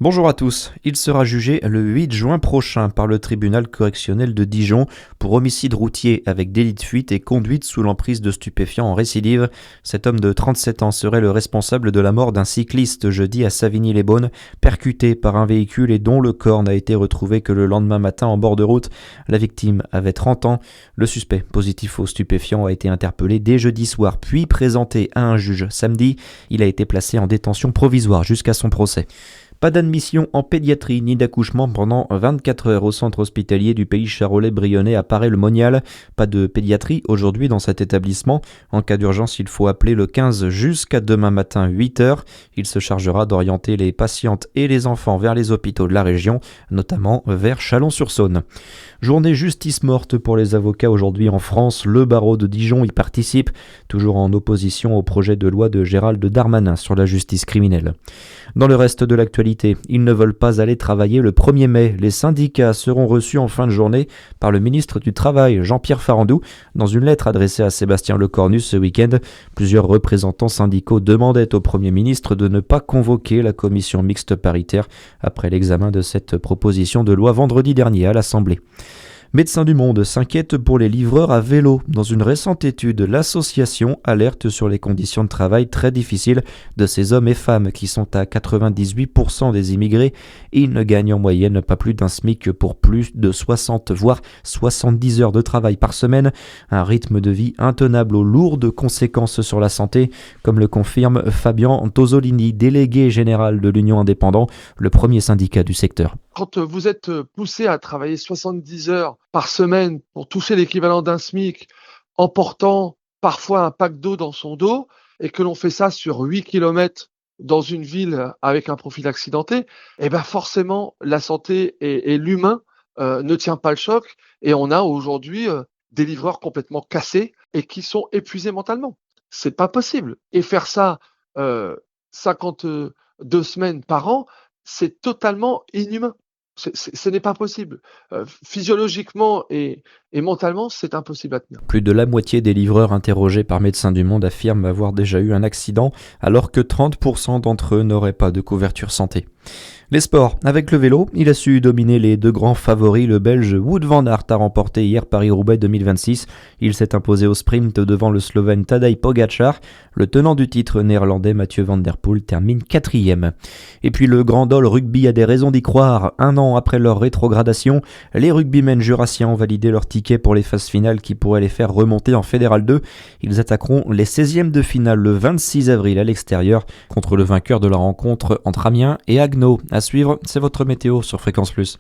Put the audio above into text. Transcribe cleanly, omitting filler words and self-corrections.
Bonjour à tous, il sera jugé le 8 juin prochain par le tribunal correctionnel de Dijon pour homicide routier avec délit de fuite et conduite sous l'emprise de stupéfiants en récidive. Cet homme de 37 ans serait le responsable de la mort d'un cycliste jeudi à Savigny-les-Beaunes, percuté par un véhicule et dont le corps n'a été retrouvé que le lendemain matin en bord de route. La victime avait 30 ans. Le suspect, positif aux stupéfiants, a été interpellé dès jeudi soir, puis présenté à un juge samedi. Il a été placé en détention provisoire jusqu'à son procès. Pas d'admission en pédiatrie ni d'accouchement pendant 24 heures au centre hospitalier du pays charolais-brionnais à Paray-le-Monial. Pas de pédiatrie aujourd'hui dans cet établissement. En cas d'urgence, il faut appeler le 15 jusqu'à demain matin 8 heures. Il se chargera d'orienter les patientes et les enfants vers les hôpitaux de la région, notamment vers Chalon-sur-Saône. Journée justice morte pour les avocats aujourd'hui en France. Le barreau de Dijon y participe, toujours en opposition au projet de loi de Gérald Darmanin sur la justice criminelle. Dans le reste de l'actualité, ils ne veulent pas aller travailler le 1er mai. Les syndicats seront reçus en fin de journée par le ministre du Travail, Jean-Pierre Farandou. Dans une lettre adressée à Sébastien Lecornu ce week-end, plusieurs représentants syndicaux demandaient au Premier ministre de ne pas convoquer la commission mixte paritaire après l'examen de cette proposition de loi vendredi dernier à l'Assemblée. Médecins du Monde s'inquiètent pour les livreurs à vélo. Dans une récente étude, l'association alerte sur les conditions de travail très difficiles de ces hommes et femmes qui sont à 98% des immigrés et ils ne gagnent en moyenne pas plus d'un SMIC pour plus de 60 voire 70 heures de travail par semaine. Un rythme de vie intenable aux lourdes conséquences sur la santé, comme le confirme Fabien Tosolini, délégué général de l'Union Indépendant, le premier syndicat du secteur. Quand vous êtes poussé à travailler 70 heures par semaine pour toucher l'équivalent d'un SMIC en portant parfois un pack d'eau dans son dos et que l'on fait ça sur 8 kilomètres dans une ville avec un profil accidenté, forcément la santé et l'humain ne tient pas le choc et on a aujourd'hui des livreurs complètement cassés et qui sont épuisés mentalement. C'est pas possible. Et faire ça 52 semaines par an, c'est totalement inhumain. Ce n'est pas possible. Physiologiquement et mentalement, c'est impossible à tenir. Plus de la moitié des livreurs interrogés par Médecins du Monde affirment avoir déjà eu un accident, alors que 30% d'entre eux n'auraient pas de couverture santé. Les sports. Avec le vélo, il a su dominer les deux grands favoris. Le Belge Wout van Aert a remporté hier Paris-Roubaix 2026. Il s'est imposé au sprint devant le Slovène Tadej Pogačar. Le tenant du titre néerlandais Mathieu van der Poel termine 4e. Et puis le Grand Dol rugby a des raisons d'y croire. Un an après leur rétrogradation, les rugbymen jurassiens ont validé leur ticket pour les phases finales qui pourraient les faire remonter en Fédéral 2. Ils attaqueront les 16e de finale le 26 avril à l'extérieur contre le vainqueur de la rencontre entre Amiens et Haguenau. À suivre, c'est votre météo sur Fréquence Plus.